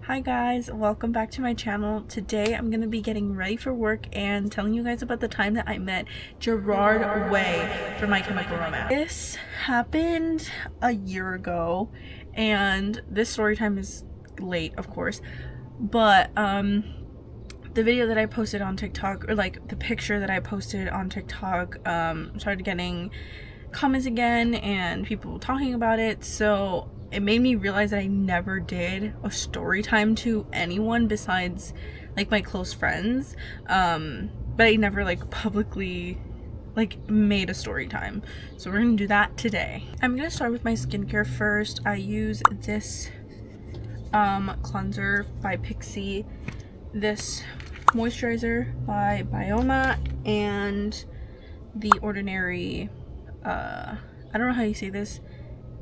Hi guys, welcome back to my channel. Today I'm going to be getting ready for work and telling you guys about the time that I met Gerard Way for My Chemical Romance. This happened a year ago and this story time is late, of course, but the video that I posted on TikTok, or like the picture that I posted on TikTok, started getting comments again and people talking about it, so it made me realize that I never did a story time to anyone besides like my close friends, but I never like publicly like made a story time, so we're gonna do that today. I'm gonna start with my skincare first. I use this cleanser by Pixie, this moisturizer by Bioma, and the Ordinary I don't know how you say this,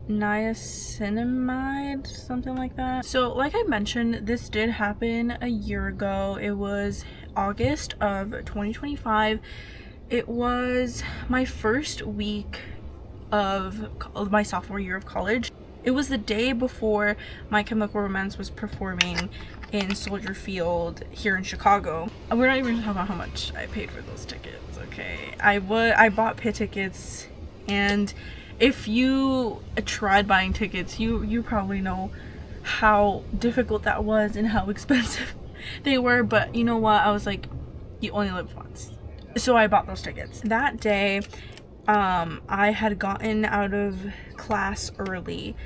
niacinamide, something like that. So like I mentioned, this did happen a year ago. It was August of 2025. It was my first week of my sophomore year of college. It was the day before My Chemical Romance was performing in Soldier Field here in Chicago. We're not even talking about how much I paid for those tickets, okay? I bought pit tickets, and if you tried buying tickets, you probably know how difficult that was and how expensive they were. But you know what? I was like, you only live once. So I bought those tickets. That day, I had gotten out of class early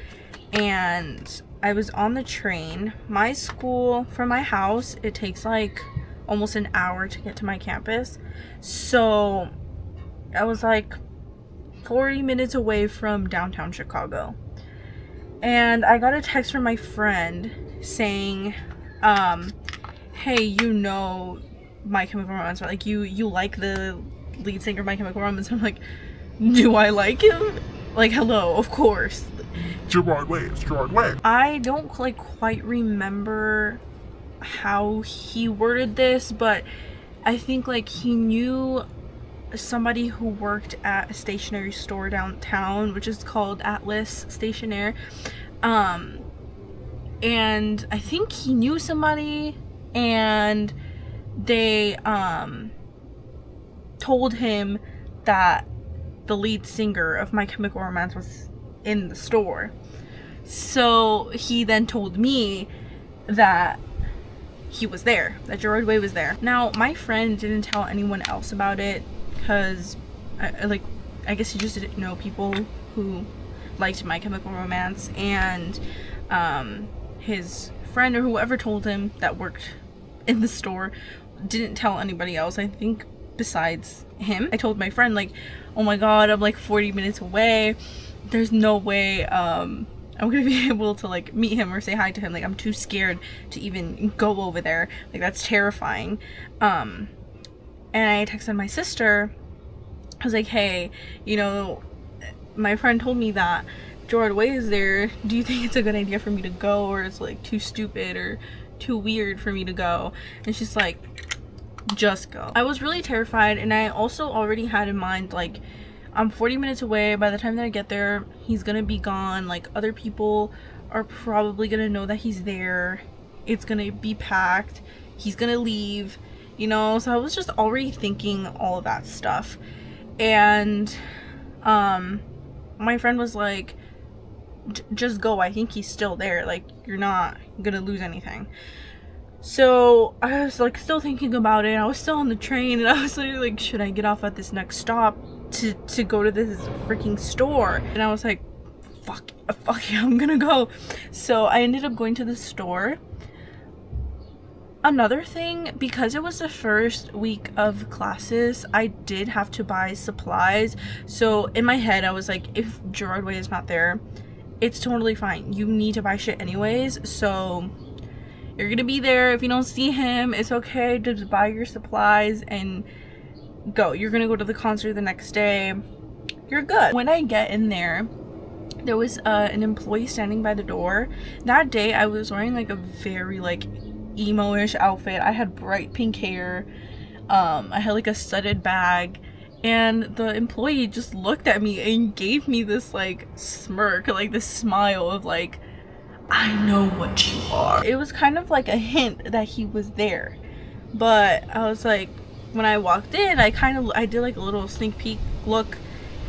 and I was on the train. My school, from my house, it takes like almost an hour to get to my campus. So I was like 40 minutes away from downtown Chicago. And I got a text from my friend saying, hey, you know My Chemical Romance, like you like the lead singer of My Chemical Romance. I'm like, do I like him? Like, hello, of course. Gerard Way, it's Gerard Way. I don't like quite remember how he worded this, but I think like he knew somebody who worked at a stationery store downtown, which is called Atlas Stationery, and I think he knew somebody, and they told him that the lead singer of My Chemical Romance was in the store. So he then told me that he was there, that Gerard Way was there. Now my friend didn't tell anyone else about it because I guess he just didn't know people who liked My Chemical Romance, and his friend or whoever told him that worked in the store didn't tell anybody else, I think, besides him. I told my friend, like, oh my god, I'm like 40 minutes away, there's no way I'm gonna be able to like meet him or say hi to him, like I'm too scared to even go over there, like that's terrifying. And I texted my sister. I was like, hey, you know, my friend told me that Gerard Way is there. Do you think it's a good idea for me to go, or it's like too stupid or too weird for me to go? And she's like, just go. I was really terrified, and I also already had in mind, like, I'm 40 minutes away. By the time that I get there, he's gonna be gone. Like, other people are probably gonna know that he's there. It's gonna be packed. He's gonna leave, you know? So I was just already thinking all of that stuff. And my friend was like, just go. I think he's still there. Like, you're not gonna lose anything. So I was like still thinking about it. I was still on the train, and I was like, should I get off at this next stop to go to this freaking store? And I was like, fuck yeah, I'm gonna go. So I ended up going to the store. Another thing, because it was the first week of classes, I did have to buy supplies. So in my head, I was like, if Gerard Way is not there, it's totally fine. You need to buy shit anyways, so you're gonna be there. If you don't see him, it's okay. Just buy your supplies and go. You're gonna go to the concert the next day. You're good. When I get in there, there was an employee standing by the door. That day, I was wearing like a very like emo-ish outfit. I had bright pink hair. I had like a studded bag, and the employee just looked at me and gave me this like smirk, like this smile of like, I know what you are. It was kind of like a hint that he was there. But I was like, when I walked in, I did like a little sneak peek look,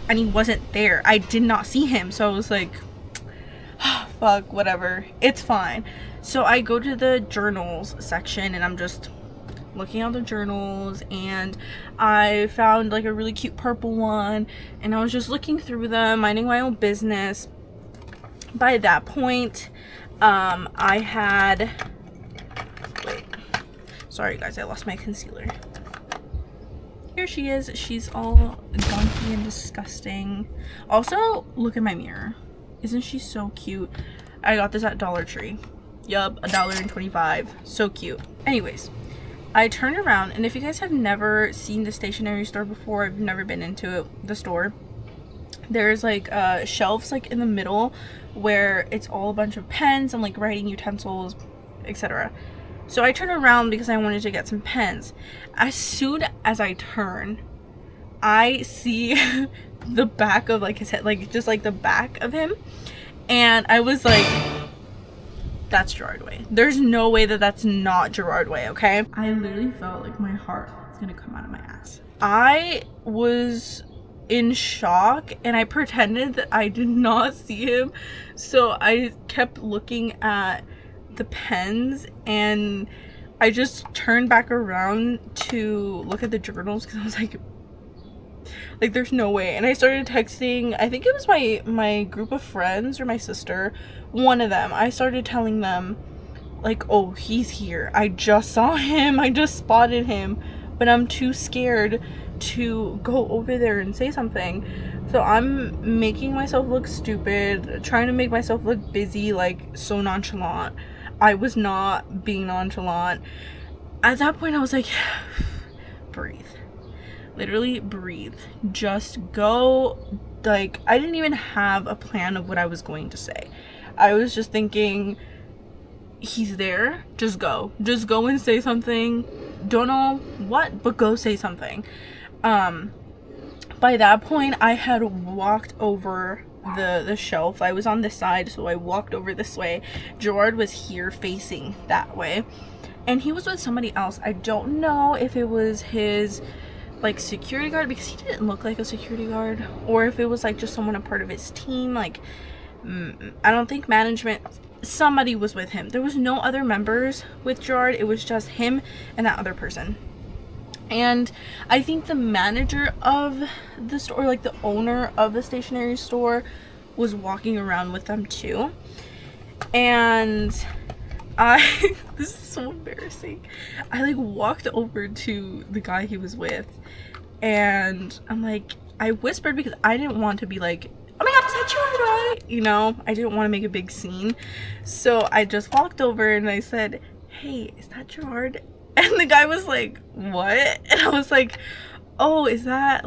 and he wasn't there. I did not see him. So I was like, fuck, whatever. It's fine. So I go to the journals section, and I'm just looking at the journals, and I found like a really cute purple one, and I was just looking through them, minding my own business. By that point, I had, wait, sorry guys, I lost my concealer. Here she is. She's all gunky and disgusting. Also, look at my mirror. Isn't she so cute? I got this at Dollar Tree. Yup, $1.25. So cute. Anyways, I turned around, and if you guys have never seen the stationery store before, I've never been into the store, there's like shelves like in the middle where it's all a bunch of pens and like writing utensils, etc. So I turn around because I wanted to get some pens. As soon as I turn, I see the back of like his head, like just like the back of him, and I was like, that's Gerard Way. There's no way that that's not Gerard Way, okay? I literally felt like my heart was gonna come out of my ass. I was in shock, and I pretended that I did not see him. So I kept looking at the pens, and I just turned back around to look at the journals because I was like there's no way. And I started texting, I think it was my group of friends or my sister, one of them. I started telling them like, oh, he's here, I just saw him, I just spotted him, but I'm too scared to go over there and say something. So I'm making myself look stupid, trying to make myself look busy, like so nonchalant. I was not being nonchalant. At that point I was like, breathe. Literally breathe. Just go. Like, I didn't even have a plan of what I was going to say. I was just thinking, he's there, just go and say something. Don't know what, but go say something. By that point I had walked over the shelf. I was on this side, so I walked over this way. Gerard was here facing that way, and he was with somebody else. I don't know if it was his like security guard, because he didn't look like a security guard, or if it was like just someone a part of his team. Like I don't think management, somebody was with him. There was no other members with Gerard. It was just him and that other person. And I think the manager of the store, like the owner of the stationery store, was walking around with them too. And this is so embarrassing. I like walked over to the guy he was with, and I'm like, I whispered because I didn't want to be like, oh my god, is that Gerard Way? You know, I didn't want to make a big scene. So I just walked over and I said, hey, is that Gerard? And the guy was like, what? And I was like, oh, is that?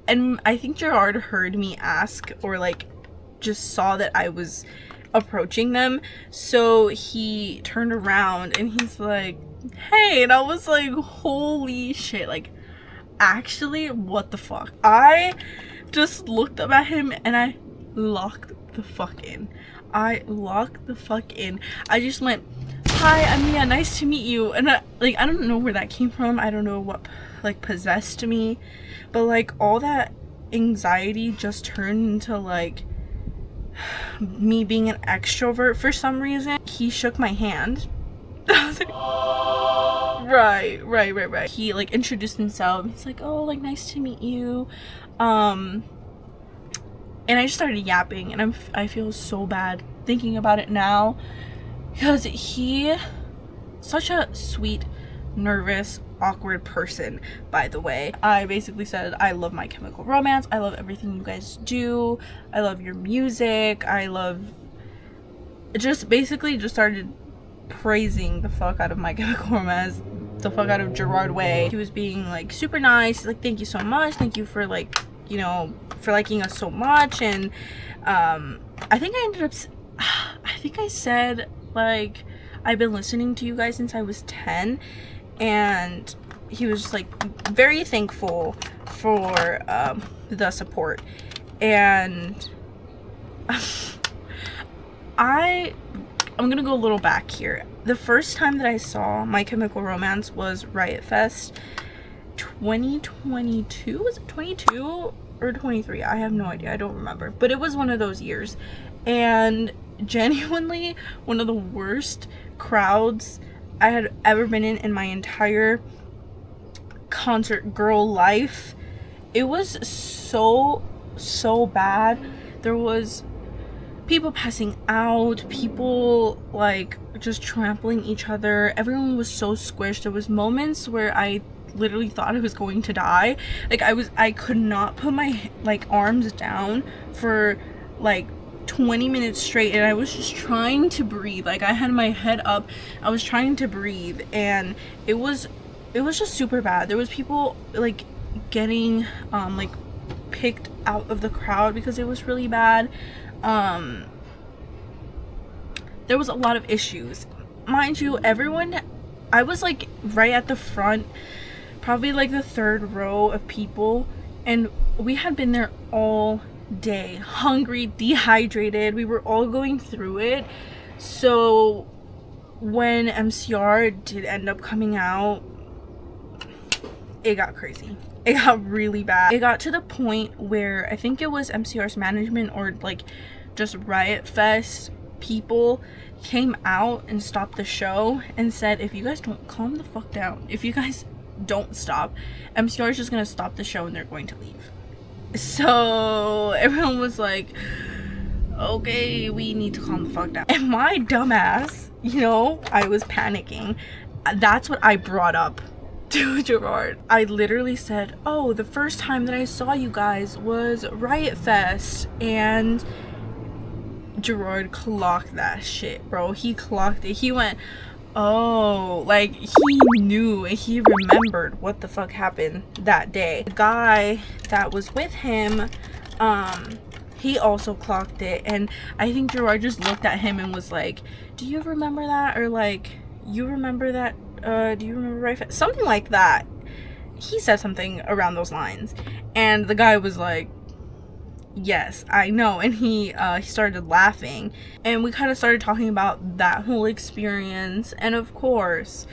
And I think Gerard heard me ask, or like just saw that I was approaching them. So he turned around and he's like, hey. And I was like, holy shit. Like, actually, what the fuck? I just looked up at him and I locked the fuck in. I just went, hi, I'm Mia, nice to meet you. And I don't know where that came from. I don't know what like possessed me, but like all that anxiety just turned into like me being an extrovert for some reason. He shook my hand. I was like, right. He like introduced himself. He's like, oh, like nice to meet you. And I just started yapping, and I feel so bad thinking about it now, because he, such a sweet, nervous, awkward person, by the way. I basically said, I love My Chemical Romance, I love everything you guys do, I love your music, just started praising the fuck out of My Chemical Romance, the fuck out of Gerard Way. He was being like super nice, like, thank you so much, thank you for like, you know, for liking us so much. And I think I said like, I've been listening to you guys since I was 10, and he was just like very thankful for the support. And I'm gonna go a little back here. The first time that I saw My Chemical Romance was Riot Fest 2022. Was it 22 or 23? I have no idea. I don't remember. But it was one of those years. And genuinely one of the worst crowds I had ever been in my entire concert girl life. It was so bad. There was people passing out, people like just trampling each other. Everyone was so squished. There was moments where I literally thought I was going to die. Like I could not put my like arms down for like 20 minutes straight, and I was just trying to breathe. Like I had my head up, I was trying to breathe, and it was just super bad. There was people like getting like picked out of the crowd because it was really bad. There was a lot of issues, mind you. I was like right at the front, probably like the third row of people, and we had been there all day, hungry, dehydrated. We were all going through it. So when MCR did end up coming out, it got crazy. It got really bad. It got to the point where I think it was MCR's management or like just Riot Fest people came out and stopped the show and said, if you guys don't calm the fuck down, if you guys don't stop, MCR is just gonna stop the show and they're going to leave. So everyone was like, okay, we need to calm the fuck down. And my dumbass, you know, I was panicking. That's what I brought up to Gerard. I literally said, oh, the first time that I saw you guys was Riot Fest. And Gerard clocked that shit, bro. He clocked it. He went, oh, like he knew and he remembered what the fuck happened that day. The guy that was with him, he also clocked it, and I think Gerard just looked at him and was like, do you remember that? Or like, you remember that? Do you remember Riot Fest? Something like that. He said something around those lines, and the guy was like, yes, I know. And he started laughing, and we kind of started talking about that whole experience. And of course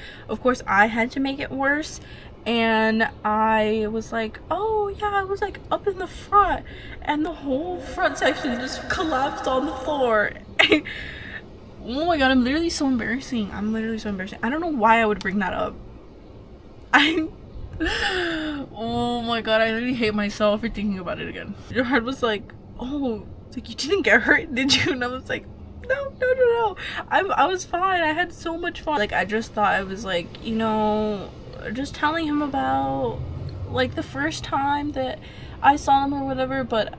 I had to make it worse, and I was like, oh yeah, I was like up in the front, and the whole front section just collapsed on the floor. Oh my god, I'm literally so embarrassing. I don't know why I would bring that up. Oh my god, I really hate myself for thinking about it again. Gerard was like, oh, like, you didn't get hurt, did you? And I was like, no. I was fine. I had so much fun. Like, I just thought I was like, you know, just telling him about like the first time that I saw him or whatever, but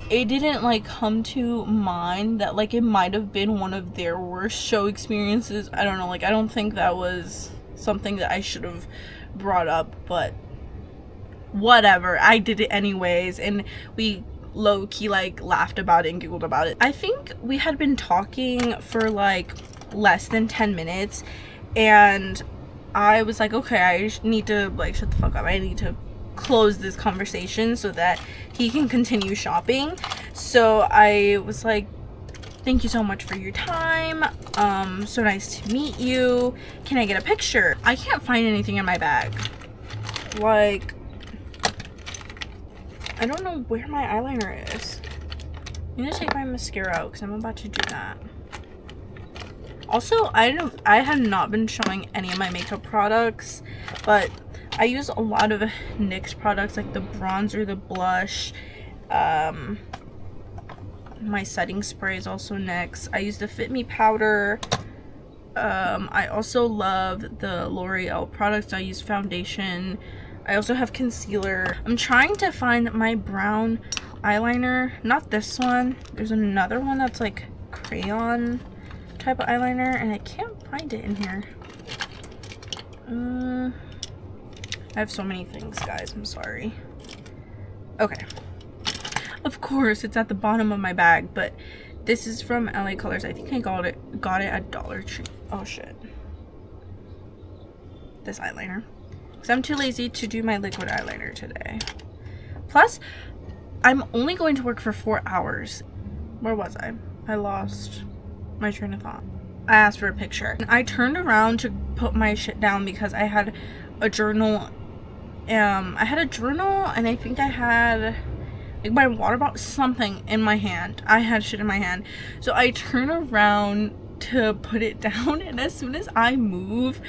it didn't like come to mind that like it might have been one of their worst show experiences. I don't know, like I don't think that was something that I should have brought up, but whatever, I did it anyways, and we low-key like laughed about it and giggled about it. I think we had been talking for like less than 10 minutes, and I was like, okay, I need to like shut the fuck up. I need to close this conversation so that he can continue shopping. So I was like, thank you so much for your time. So nice to meet you. Can I get a picture? I can't find anything in my bag. Like, I don't know where my eyeliner is. I'm gonna take my mascara out because I'm about to do that. Also, I have not been showing any of my makeup products, but I use a lot of NYX products, like the bronzer, the blush, my setting spray is also NYX. I use the Fit Me powder. I also love the L'Oreal products. I use foundation. I also have concealer. I'm trying to find my brown eyeliner. Not this one. There's another one that's like crayon type of eyeliner, and I can't find it in here. I have so many things, guys. I'm sorry. Okay. Of course, it's at the bottom of my bag, but this is from LA Colors. I think I got it at Dollar Tree. Oh shit. This eyeliner. Because I'm too lazy to do my liquid eyeliner today. Plus, I'm only going to work for 4 hours. Where was I? I lost my train of thought. I asked for a picture. And I turned around to put my shit down because I had a journal. And I think I had like my water bottle, something in my hand. I had shit in my hand. So I turn around to put it down, and as soon as I move,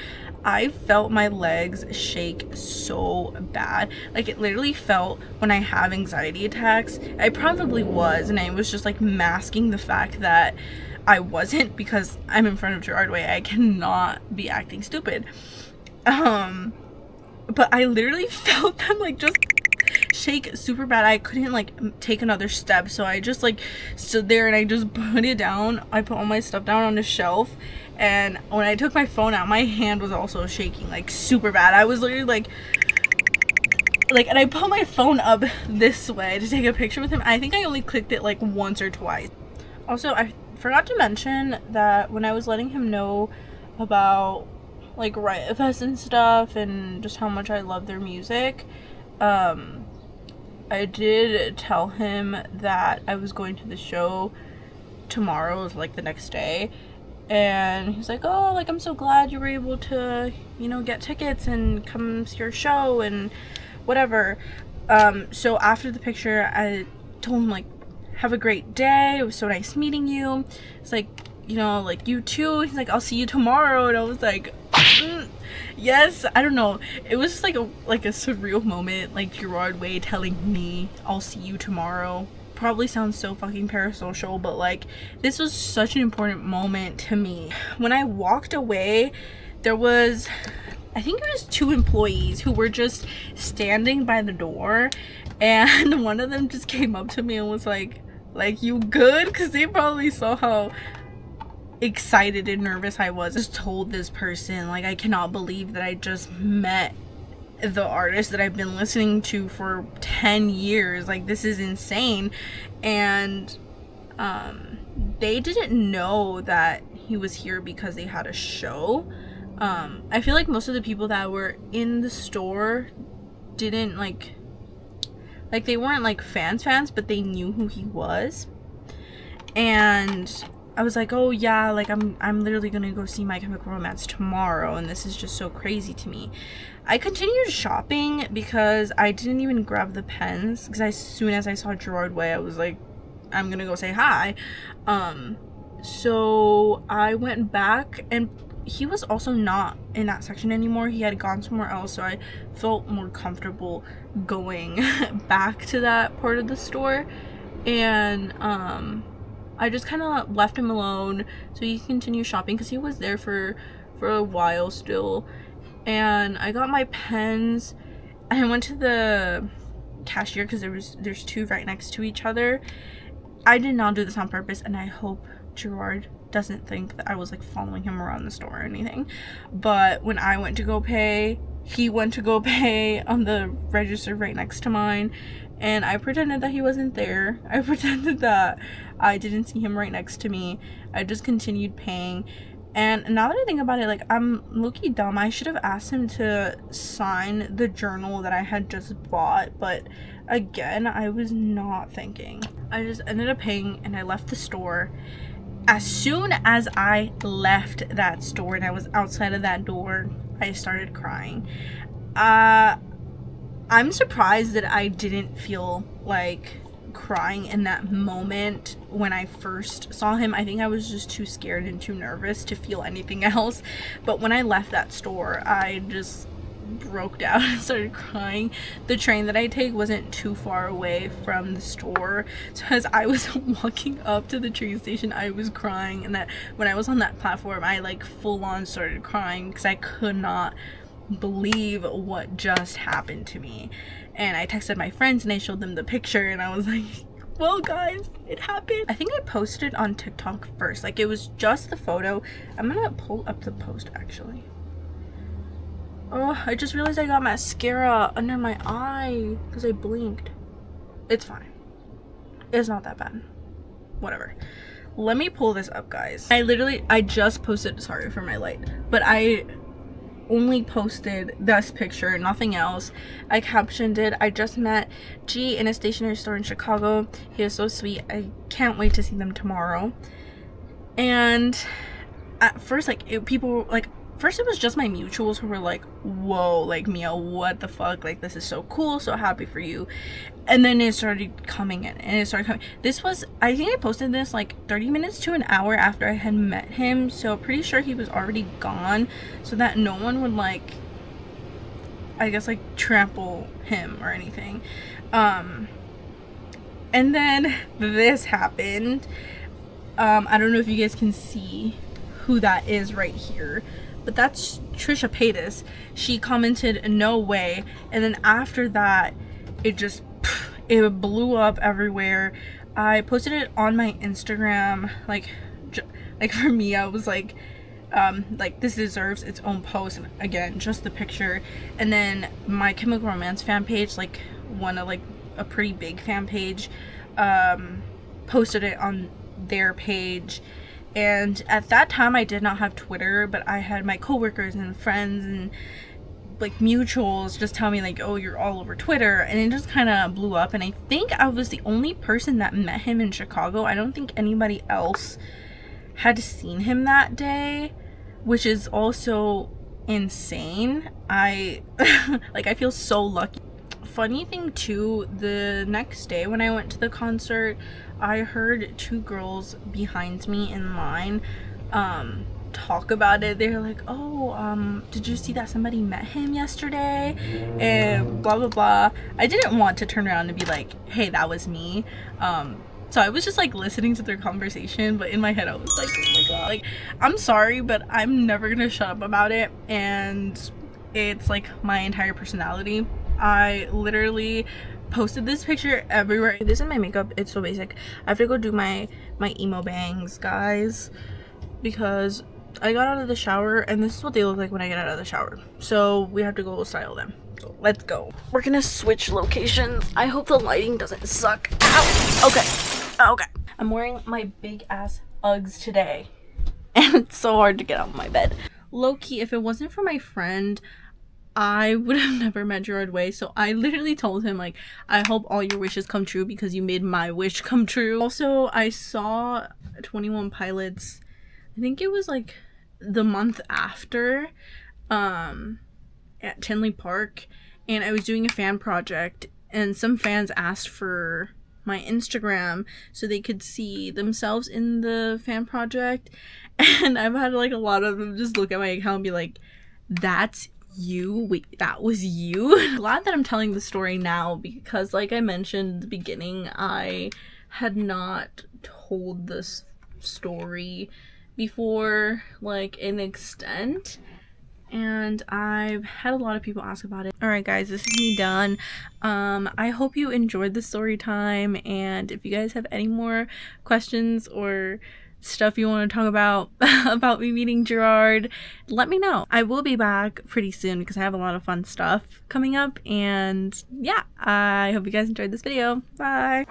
I felt my legs shake so bad. Like, it literally felt when I have anxiety attacks. I probably was, and I was just like masking the fact that I wasn't, because I'm in front of GERARD WAY. I cannot be acting stupid. But I literally felt them like just shake super bad. I couldn't like take another step, so I just like stood there and I just put it down. I put all my stuff down on the shelf, and when I took my phone out, my hand was also shaking like super bad. I was literally like and I put my phone up this way to take a picture with him. I think I only clicked it like once or twice. Also, I forgot to mention that when I was letting him know about like Riot Fest and stuff and just how much I love their music, I did tell him that I was going to the show tomorrow, like the next day, and he's like, oh, like I'm so glad you were able to, you know, get tickets and come to your show and whatever. So after the picture, I told him like, have a great day, it was so nice meeting you. It's like, you know, like you too. He's like, I'll see you tomorrow. And I was like, yes. I don't know, it was just like a surreal moment, like GERARD WAY telling me I'll see you tomorrow. Probably sounds so fucking parasocial, but like this was such an important moment to me. When I walked away, there was, I think it was 2 employees who were just standing by the door, and one of them just came up to me and was like you good? Because they probably saw how excited and nervous I was. I just told this person, like, I cannot believe that I just met the artist that I've been listening to for 10 years. Like, this is insane. And they didn't know that he was here because they had a show. I feel like most of the people that were in the store didn't like they weren't like fans, but they knew who he was. And I was like, oh yeah, like I'm literally gonna go see My Chemical Romance tomorrow, and this is just so crazy to me. I continued shopping because I didn't even grab the pens, because as soon as I saw GERARD WAY, I was like, I'm gonna go say hi. So I went back, and he was also not in that section anymore. He had gone somewhere else, so I felt more comfortable going back to that part of the store. And I just kind of left him alone so he could continue shopping, because he was there for a while still. And I got my pens, and I went to the cashier because there's 2 right next to each other. I did not do this on purpose, and I hope GERARD doesn't think that I was like following him around the store or anything. But when I went to go pay, he went to go pay on the register right next to mine, and I pretended that he wasn't there. I pretended that I didn't see him right next to me. I just continued paying. And now that I think about it, like, I'm low-key dumb. I should have asked him to sign the journal that I had just bought, but again, I was not thinking. I just ended up paying, and I left the store. As soon as I left that store and I was outside of that door, I started crying. I'm surprised that I didn't feel like crying in that moment when I first saw him. I think I was just too scared and too nervous to feel anything else. But when I left that store, I just broke down and started crying. The train that I take wasn't too far away from the store, so as I was walking up to the train station, I was crying. And that when I was on that platform, I like full on started crying because I could not believe what just happened to me. And I texted my friends and I showed them the picture, and I was like, well guys, it happened. I think I posted on TikTok first. Like, it was just the photo. I'm gonna pull up the post actually. Oh, I just realized I got mascara under my eye because I blinked. It's fine. It's not that bad. Whatever. Let me pull this up, guys. I just posted, sorry for my light, but I only posted this picture, nothing else. I captioned it, I just met G in a stationery store in Chicago. He is so sweet. I can't wait to see them tomorrow. And at first, like, first it was just my mutuals who were like, whoa, like, Mia, what the fuck, like, this is so cool, so happy for you. And then it started coming in, and it started coming. This was, I think I posted this like 30 minutes to an hour after I had met him, so pretty sure he was already gone, so that no one would, like, I guess, like, trample him or anything. And then this happened. I don't know if you guys can see who that is right here, but that's Trisha Paytas. She commented, "No way," and then after that, it blew up everywhere. I posted it on my Instagram, like for me, I was like, this deserves its own post, and again, just the picture. And then My Chemical Romance fan page, like one of, like, a pretty big fan page, posted it on their page. And at that time I did not have Twitter, but I had my coworkers and friends and, like, mutuals just tell me, like, oh, you're all over Twitter, and it just kind of blew up. And I think I was the only person that met him in Chicago. I don't think anybody else had seen him that day, which is also insane. I feel so lucky. Funny thing too, the next day when I went to the concert, I heard two girls behind me in line talk about it. They were like, oh, did you see that somebody met him yesterday, and blah blah blah. I didn't want to turn around and be like, hey, that was me. So I was just, like, listening to their conversation, but in my head I was like, oh my god, like, I'm sorry, but I'm never gonna shut up about it, and it's, like, my entire personality. I literally posted this picture everywhere. This is my makeup. It's so basic. I have to go do my emo bangs, guys, because I got out of the shower and this is what they look like when I get out of the shower. So we have to go style them. So let's go. We're gonna switch locations. I hope the lighting doesn't suck. Ow! Okay. I'm wearing my big ass Uggs today, and it's so hard to get out of my bed. Low-key, if it wasn't for my friend, I would have never met Gerard Way. So I literally told him, like, I hope all your wishes come true because you made my wish come true. Also, I saw 21 Pilots, I think it was like the month after, at Tinley Park, and I was doing a fan project, and some fans asked for my Instagram so they could see themselves in the fan project, and I've had, like, a lot of them just look at my account and be like, that's you? Wait, that was you? Glad that I'm telling the story now because, like I mentioned in the beginning, I had not told this story before, like, in extent, and I've had a lot of people ask about it. Alright guys, this is me done. I hope you enjoyed the story time, and if you guys have any more questions or stuff you want to talk about me meeting Gerard, let me know. I will be back pretty soon because I have a lot of fun stuff coming up, and yeah, I hope you guys enjoyed this video. Bye!